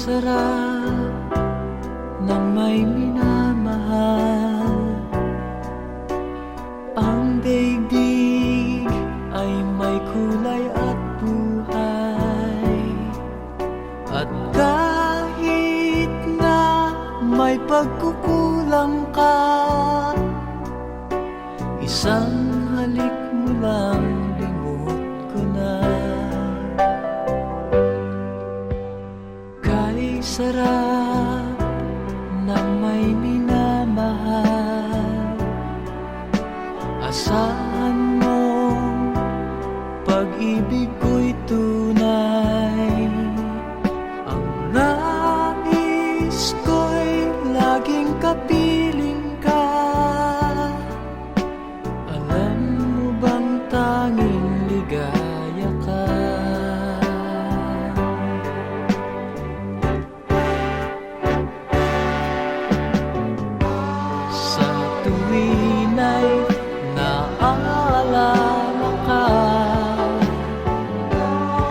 sarap ng may minamahal. Ang daigdig ay may kulay at buhay. At kahit na may pagkukulang ka, isang halik mo lang limot ko na. Kay sarap ng may minamahal, asahan mo pag-ibig ko'y tunay. Ang nais ko'y laging kapiling ka. Alam mo bang tanging ligaya ka? Sa tuwin ay naaalala ka,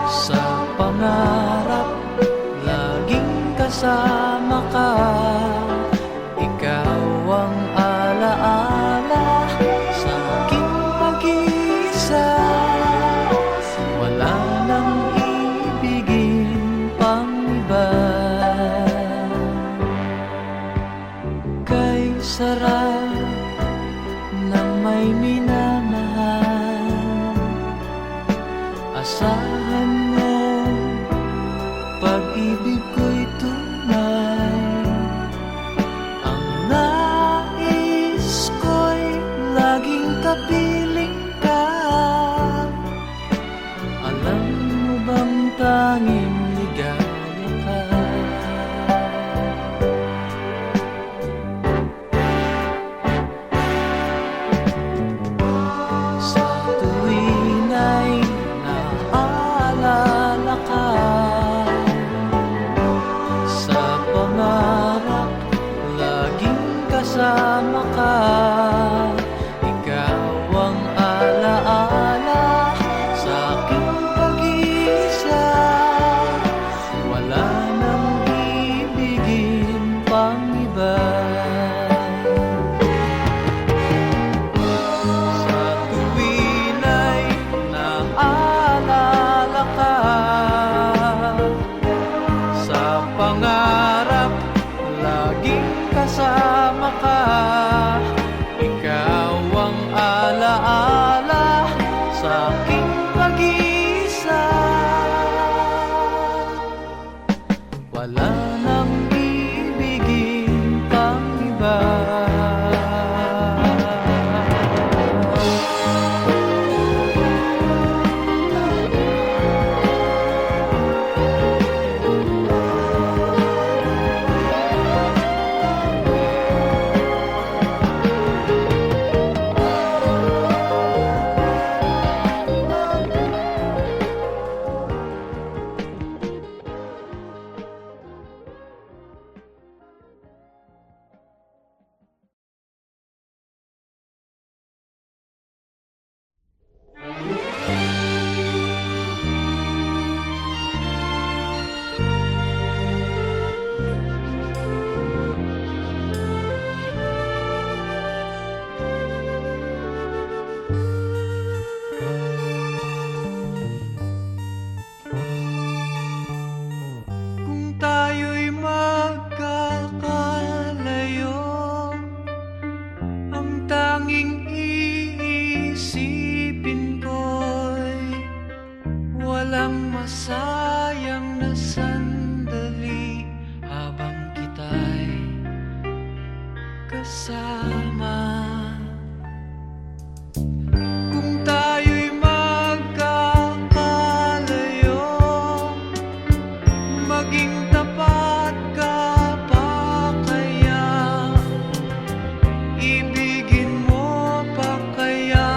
sa pangarap laging kasama ka. Ikaw ang alaala sa aking pag-iisa. Wala nang ibigin pang iba. Kay sarap ng may minamahal, asahan mo pag-ibig ko'y tunay. Ang nais ko'y laging kapiling ka. Alam mo bang tanging ligaya ka? Sa tuwin ay naaalala ka, sa pangarap laging kasama ka. Ikaw ang alaala sa aking pag-iisa. Wala nang ibigin pang iba. Sa tuwin ay naaalala ka, sa pangarap laging kasama ka. Ikaw ang alaala sa aking pag-iisa. Wala nang ibigin pang iba. Kung tayo'y magkakalayo, ang tanging iisipin ko'y walang masayang na sandali habang kita'y kasama. Kung tayo'y magkakalayo, maging tapat ka pa kaya? Ibigin mo pa kaya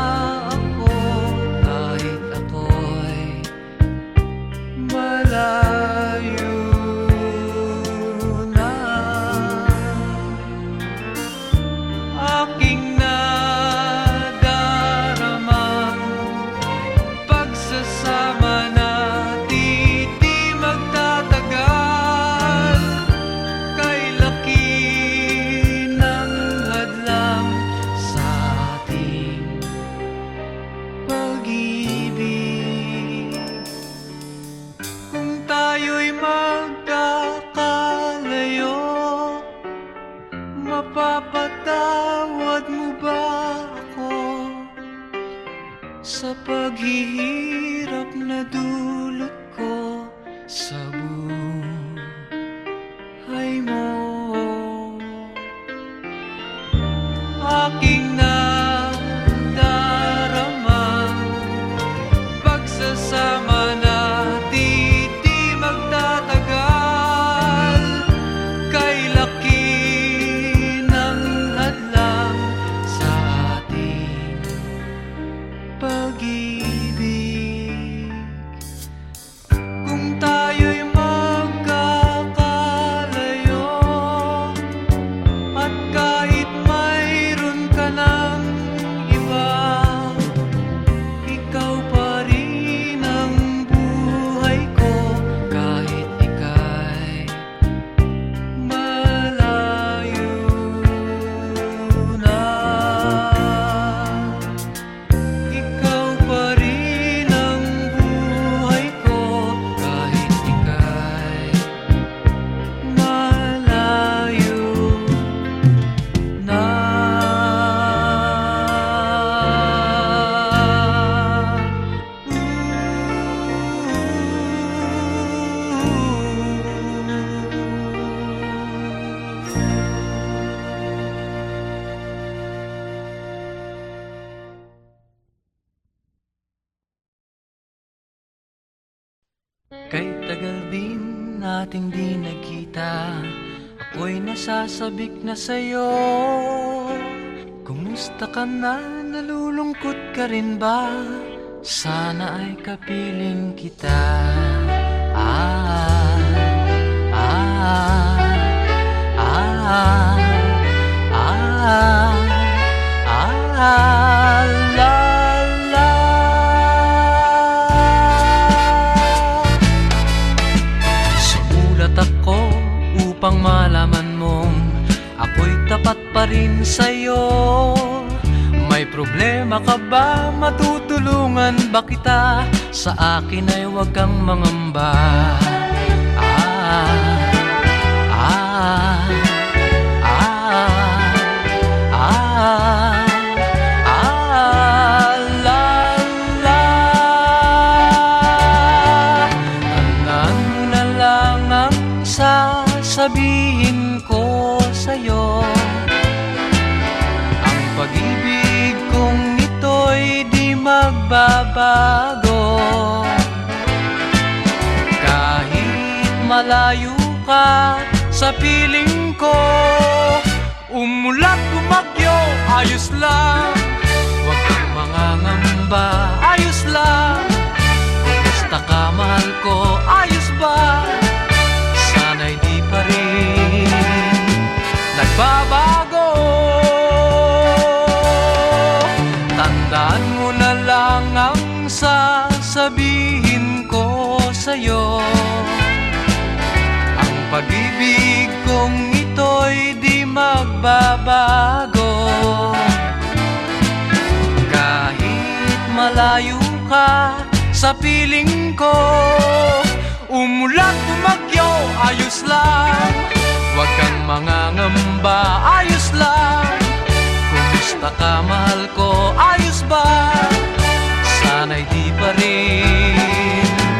ako kahit ako'y malayo na? Aking sa paghihirap na dulot ko sa buhay mo. Aking nadaramang pagsasama na di magtatagal, kay laki ng hadlang sa ating pag-ibig. Kung tayo'y magkakalayo at kahit mayroon ka ng iba, ikaw pa rin ang buhay ko kahit ika'y malayo na. Ikaw pa rin ang buhay ko kahit ika'y malayo na. Kay tagal din nating di nagkita, ako'y nasasabik na sa'yo. Kumusta ka na? Nalulungkot ka rin ba? Sana ay kapiling kita. Ah, ah, ah, ah, ah, la, la. Sumulat ako upang malaman mong ako'y tapat pa rin sa'yo. May problema ka ba? Matutulungan ba kita? Sa akin ay huwag kang mangamba. Ah, ah, ah, ah, ah, la, la. Tandaan mo na lang ang sasabihin ko sa'yo. Ang pag-ibig kong ito'y di magbabago. Kahit malayo ka sa piling ko, umulat bumagyo, ayos lang. Huwag kang mangangamba, ayos lang. Kumusta ka, mahal ko, ayos ba? Sana'y di pa rin nagbabago. Tandaan mo na lang ang sasabihin ko sa'yo. Ang pag-ibig kong ito'y di magbabago. Kahit malayo ka sa piling ko, umulat bumagyo, ayos lang. Huwag kang mangangamba, ayos lang. Kumusta ka, mahal ko, ayos ba? Sana'y di pa rin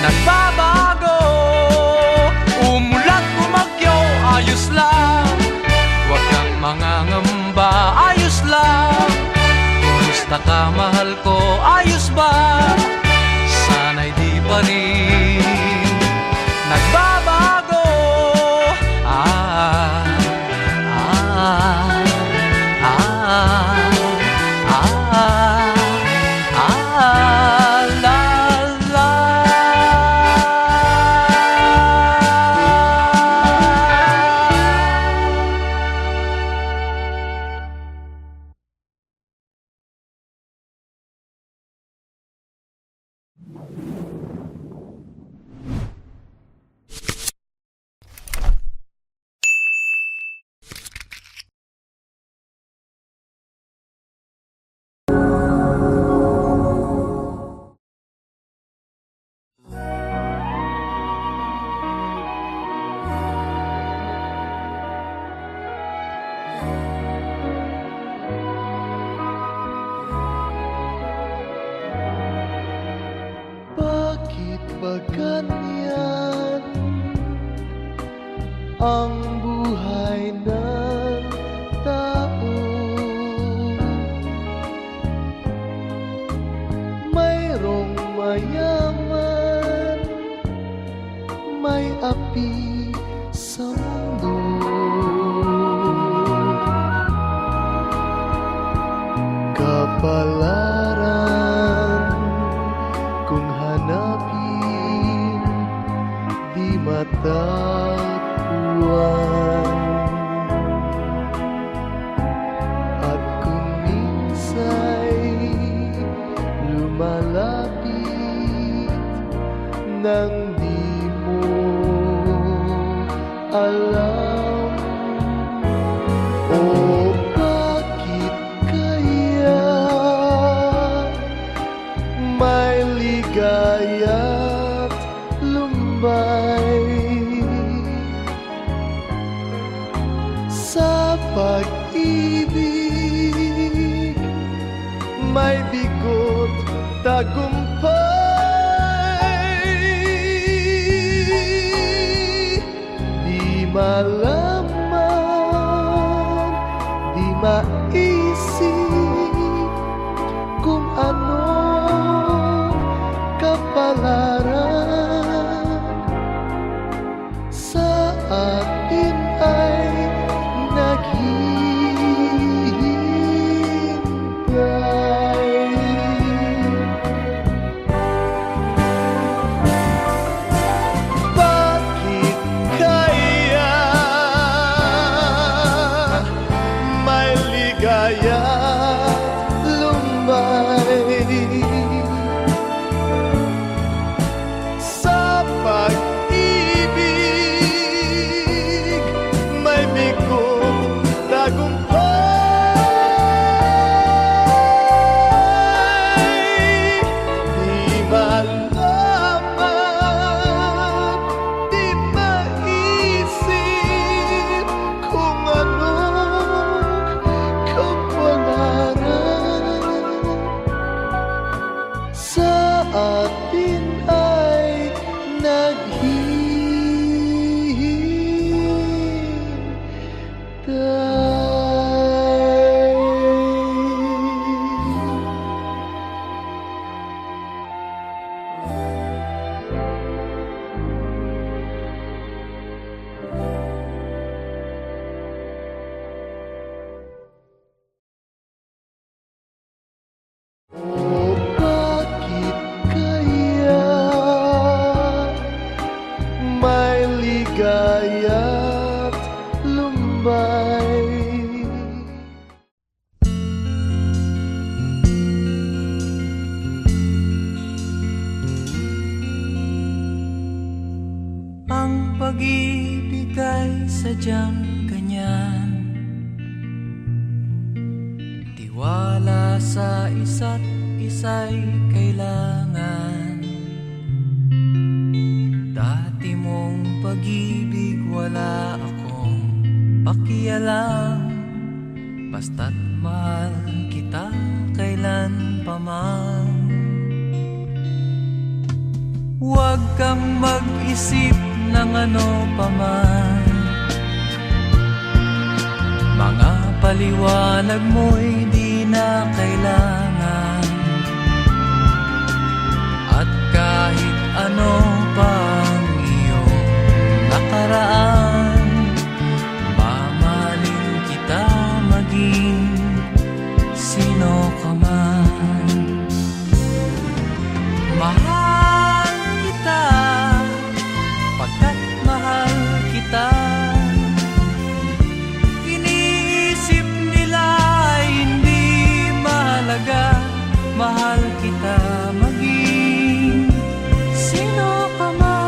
nagbabago. Umulat bumagyo, ayos lang. Huwag kang mangangamba, ayos lang. Kumusta ka, mahal ko, ayos ba? Sana'y di pa rin nagbabago. Ah, ah, ah, ah, ah, la, la. ba ganyan ang buhay ng tao? Mayroong mayaman, may api sa mundo. Kapalaran kung hanapin, di matakbuhan. At kung minsa'y lumalapit nang di mo alam, o bakit kaya may ligaya't lumbay sa pag-ibig, may bigot tagumpay. Di malaman, di maisip kung ano kapalaran sa atin ay naghihintay. Bakit kaya may ligaya lumbay sa pag-ibig, may bigot tagumpay. Di malaman, di maisip kung anong kapalaran sa atin ay naghihintay. O bakit kaya may ligaya't lumbay? Ang pag-ibig ay sadyang ganyan, tiwala sa isa't isa'y kailangan. Dati mong pag-ibig wala akong pakialam, basta't mahal kita kailan pa man. Huwag kang mag-isip ng ano pa man, mga paliwanag mo'y di na kailangan. At kahit ano pa ang iyong nakaraan, mamahalin kita maging sino ka man. Mahal kita pagkat mahal kita. Iniisip nila ay hindi mahalaga, mahal kita maging sino ka man.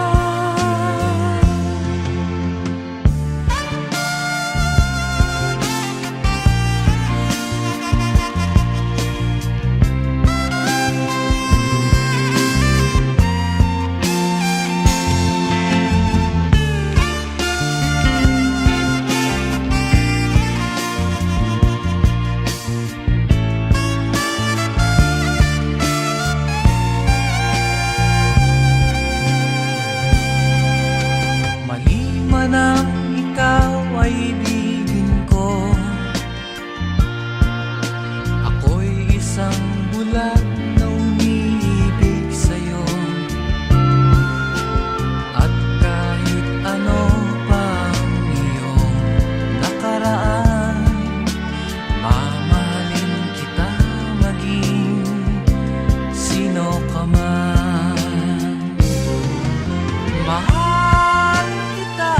Mahal kita,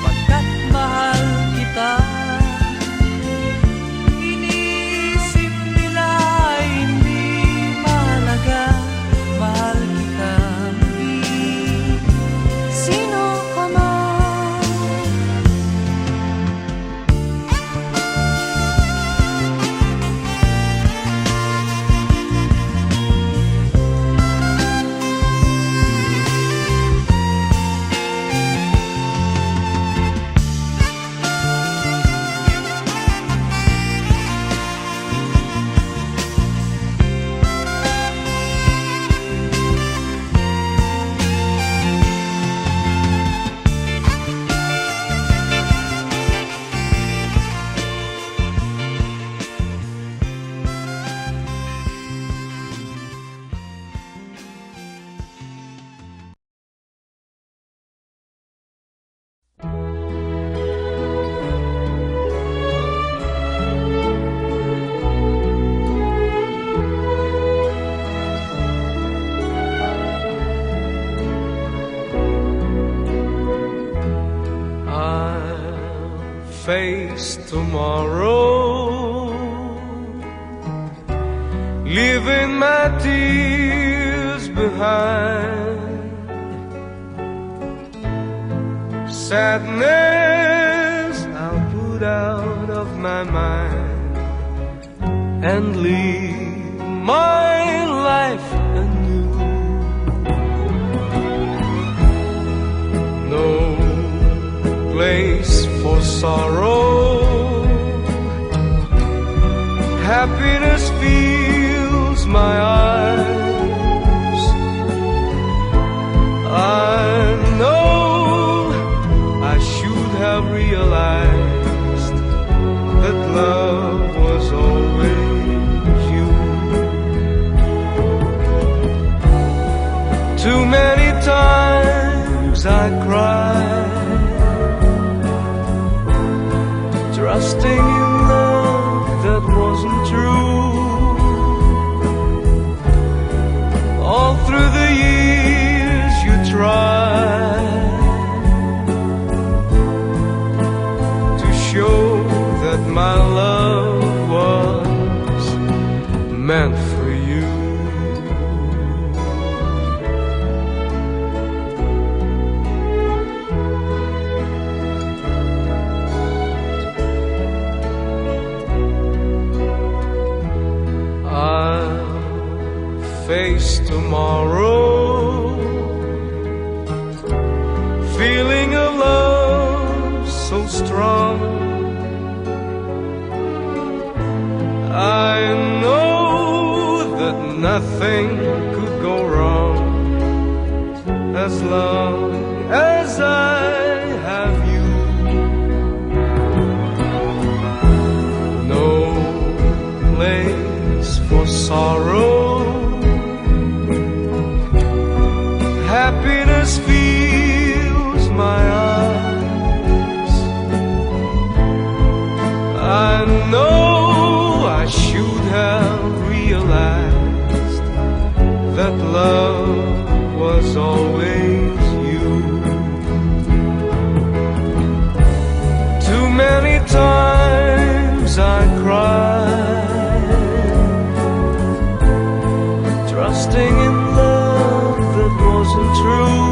pagkat mahal kita. Iniisip nila hindi mahalaga, mahal kita muli. Sino ka man? I'll face tomorrow, leaving my tears behind. Sadness I'll put out of my mind and leave my life anew. No place for sorrow, happiness fills my eyes. I know I should have realized that love was always you. Too many times I cried, trusting in love that wasn't true. All through the years you tried to show that my love was meant for you. Face tomorrow, feeling a love so strong. I know that nothing could go wrong as long as I have you. No place for sorrow, happiness fills my eyes. I know I should have realized that love was always you. Too many times I cried, trusting in love that wasn't true.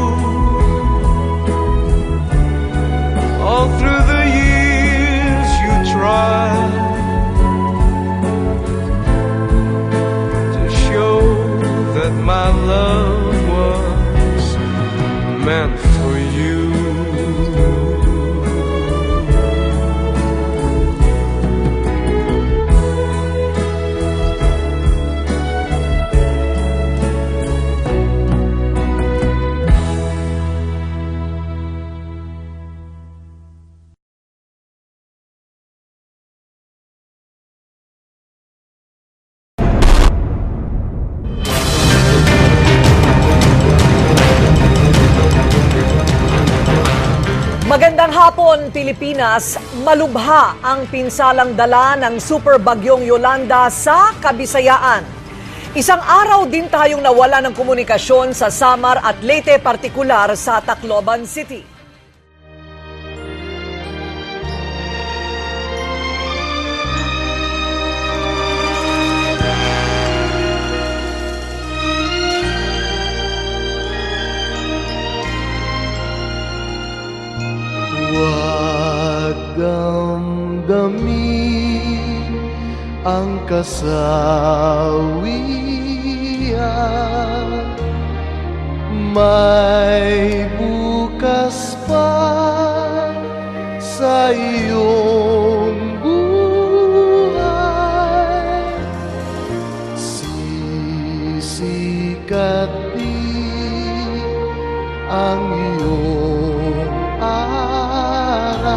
All through the years you tried to show that my love was meant for you. Magandang hapon, Pilipinas. Malubha ang pinsalang dala ng Super Bagyong Yolanda sa Kabisayaan. Isang araw din tayong nawala ng komunikasyon sa Samar at Leyte, partikular sa Tacloban City. Huwag damdamin ang kasawian, may bukas pa sa iyong buhay. Sisikat din ang iyong araw,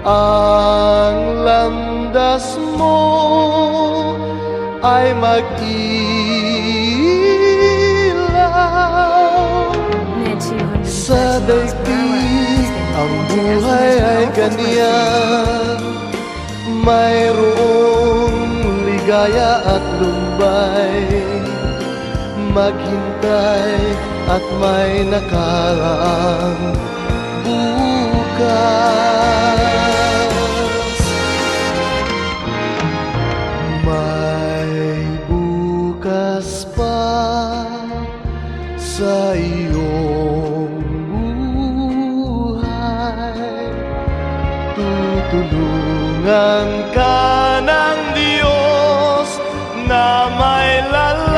ang landas mo ay mag-ilaw. Sa daigdig ang buhay ay ganyan, mayroong ligaya at lumbay, maghintay at may nakaraang bukas. May bukas pa sa iyong buhay, tutulungan ka ng Diyos na may lalang.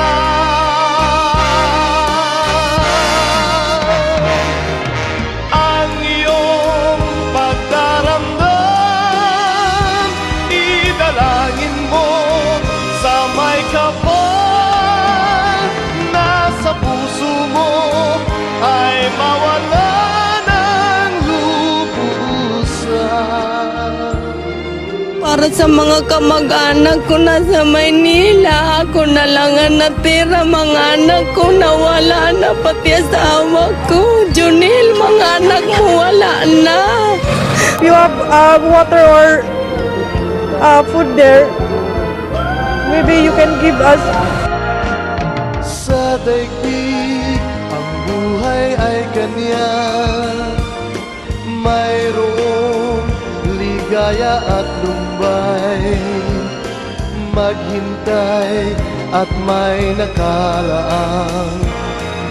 Ang iyong pagdaramdam, idalangin mo sa may kapal, nasa puso mo ay mawala ng lubusan. Para sa mga kamag-anak ko na sa Maynila, ako na lang ang natira. Mga anak ko nawala na, pati asawa ko. Junil, mga anak mo wala na. You have water or food there, maybe you can give us. Sa daigdig ang buhay ay ganyan, mayroong ligaya at lumbay, maghintay at may nakalaang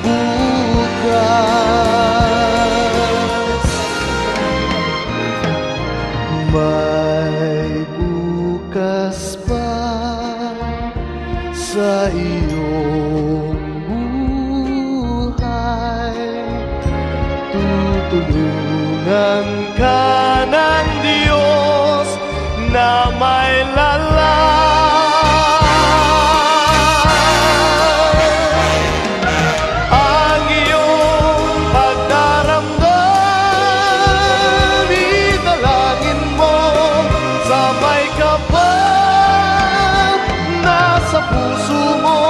bukas. May bukas pa sa iyong buhay, tutulungan ka ng Diyos na may lalang. Ang iyong pagdaramdam, idalangin mo sa may kapal, nasa puso mo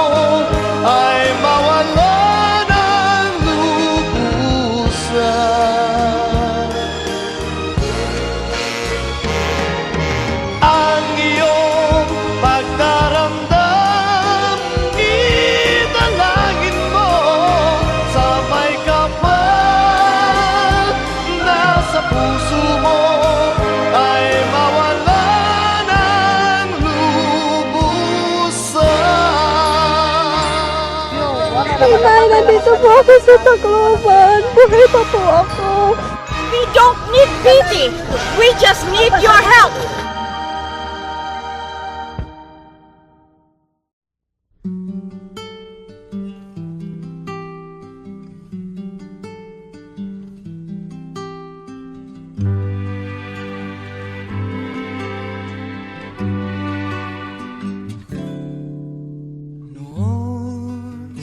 ay mawala ng lubusan. Ang iyong pagdaramdam, idalangin mo sa may kapal, nasa puso mo ay mawala ng lubusan. Nay, nandito po ako sa Tacloban. Buhay pa po ako. We don't need pity. We just need your help. Noon,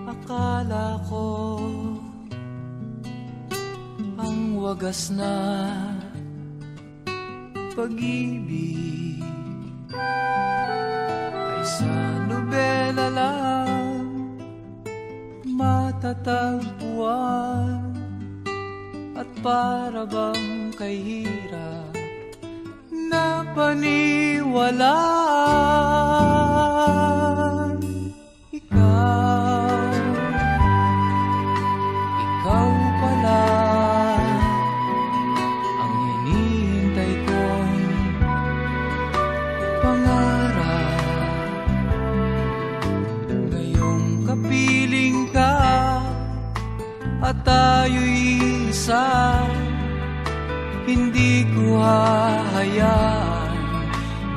akala ko ang wagas na pag-ibig ay sa nobela lang matatagpuan, at para bang kay hirap na paniwalaan. Ikaw pala ang hinihintay kong pangarap. Ngayong kapiling ka at tayo'y isa, hindi ko hahayaan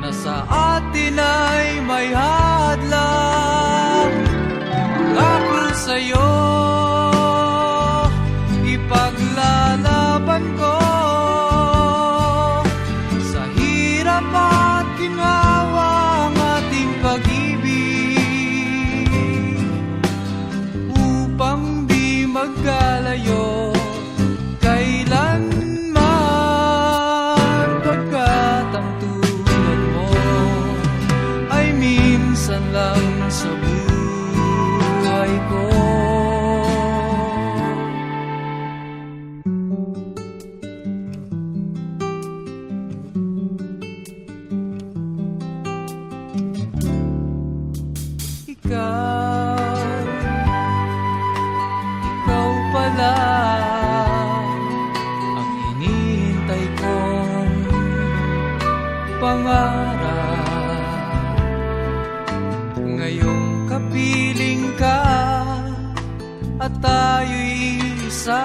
na sa atin ay may hadlang. Pangako sa'yo, ipaglalaban ko sa hirap at ginhawa ang ating pag-ibig, upang di magkalayo kailanman, pagkat ang tulad mo ay minsan lang sa buhay ko. Ikaw pala ang hinihintay kong pangarap. Ngayong kapiling ka at tayo'y isa,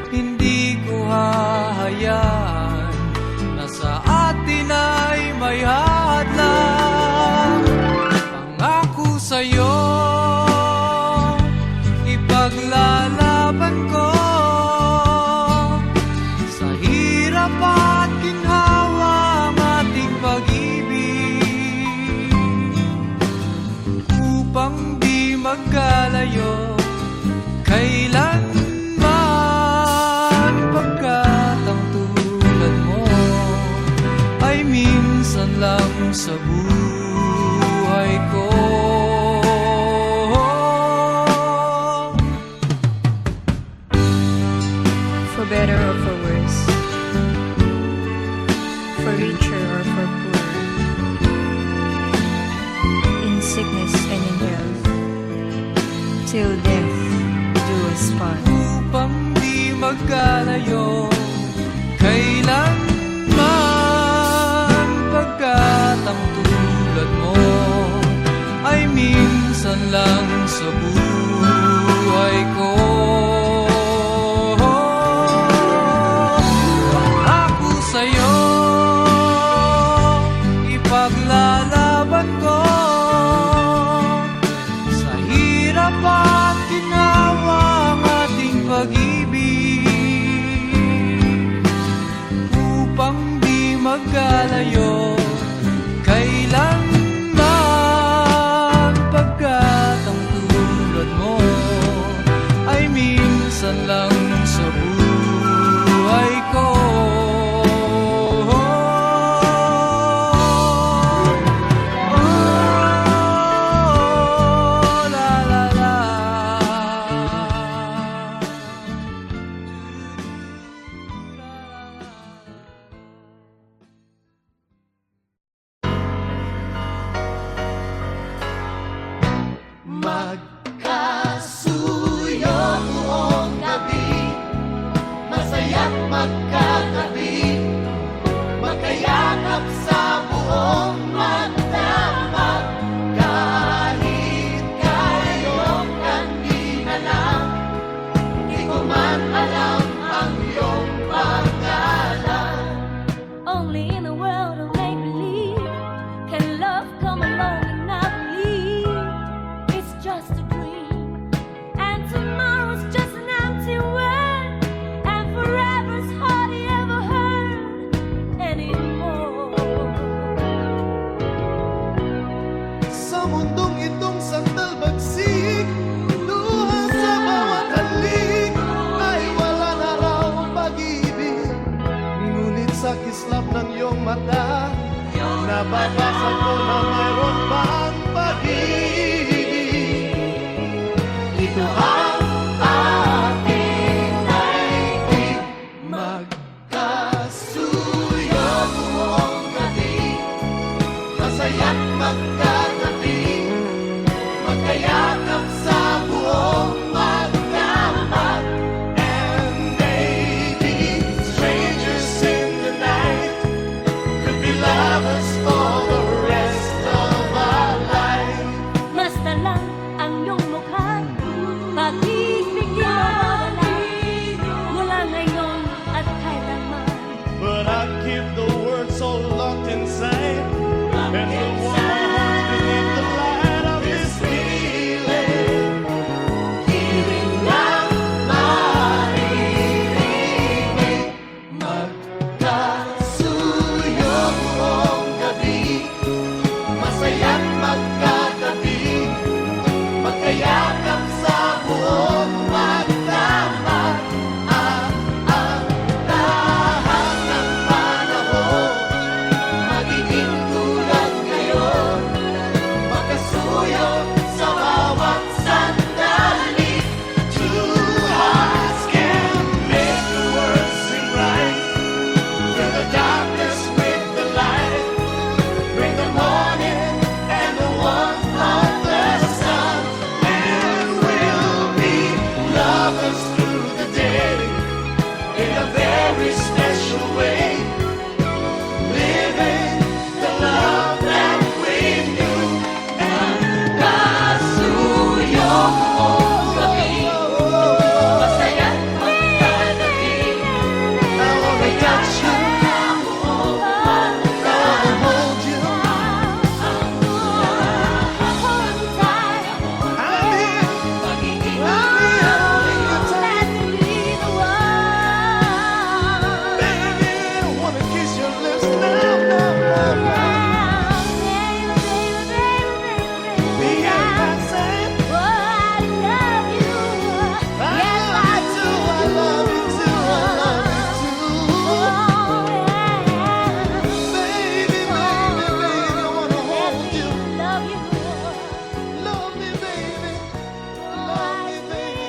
hindi ko hahayaan na sa atin ay may hadlang. Pangako sa'yo, ipaglalaban ko sa hirap at ginhawa ang ating pag-ibig, upang di magkalayo kailanman, pagkat ang tulad mo ay minsan lang sa buhay ko. For better or for worse, for richer or for poor, in sickness and in health, till death do us part. Upang di magkalayo kailanman, pagkat ang tulad mo ay minsan lang sa buhay ko. Pangako sa'yo, ipaglalaban ko sa hirap at ginhawa ang ating pag-ibig, upang di magkalayo kailanman, pagkat ang tulad mo ay minsan lang sa buhay ko. La la la. Magkasuyo buong gabi, masaya't magkatabi, magkayakap sa buong magdamag. Kahit kayong kanina lang, di ko man alam ang iyong pangalan. Only in a world of make-believe can love come along and not leave. It's just a dream. magkayakap sa buong magdamag. And maybe strangers in the night could be lovers for the rest of our life. Basta lang ang iyong mukha, pag-ibig mula ngayon at kailanman. But I keep the words so locked inside, and the one beneath the light of this feeling, healing lang maririnig. Magkasuyo buong gabi, masaya't magkatabi, magkayakap sa buong magdamag. Ang lahat ng panahon magiging tulad ngayon, magkasuyo sa bawat sandali. Two hearts can make the world sing right, through the darkness with the light, bring the morning and the warmth of the sun, and we'll be lovers through the day in a very special way, living the love that we knew. And kasuyo buong gabi, masaya't magkatabi, I wanna touch you, I wanna hold you. I'm here, magiging holding you tight. Baby, I wanna kiss your lips now, Be that same. I love you too, I love you too, I love you too. Baby, baby, I wanna hold you. Love me, baby. Love me, baby.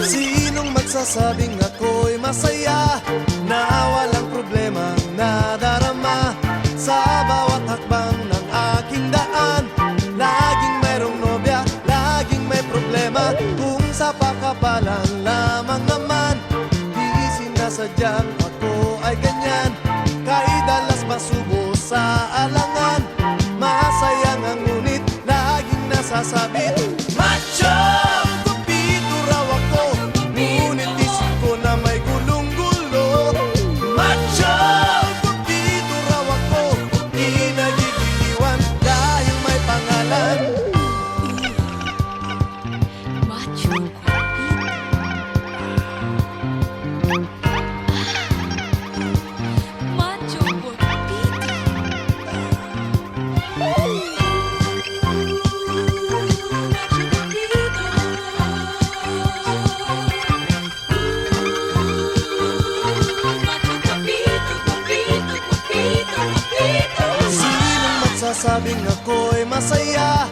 Sinong magsasabing ako'y masaya, na walang problema nadarama sa bawat hakbang ng aking daan? Laging mayroong nobya, laging may problema, kung sa pakapalan lamang naman. Di sinasadyang ako ay ganyan, kay dalas masubo sa alangan. Masaya nga ngunit laging nasasabit, macho! Kupito raw ako, ngunit isip ko na may gulong-gulo. Macho! Kupito raw ako, di nagigiliwan dahil may pangalan. Macho Macho Sinong magsasabing ako'y masaya,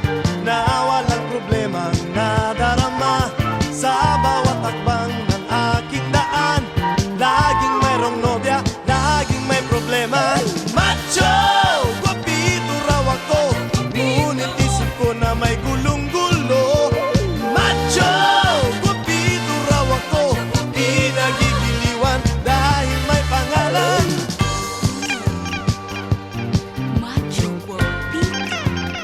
na walang problema nadarama sa bawat hakbang ng aking daan? Laging mayroong nobya, laging may problema. Macho! Guwapito raw ako, ngunit isip ko na may gulong-gulo. Macho! Guwapito raw ako, di nagigiliwan dahil may pangalan. Macho guapito.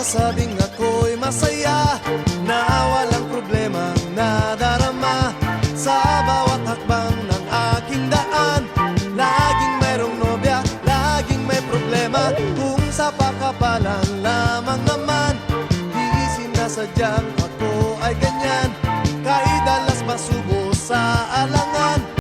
nasabing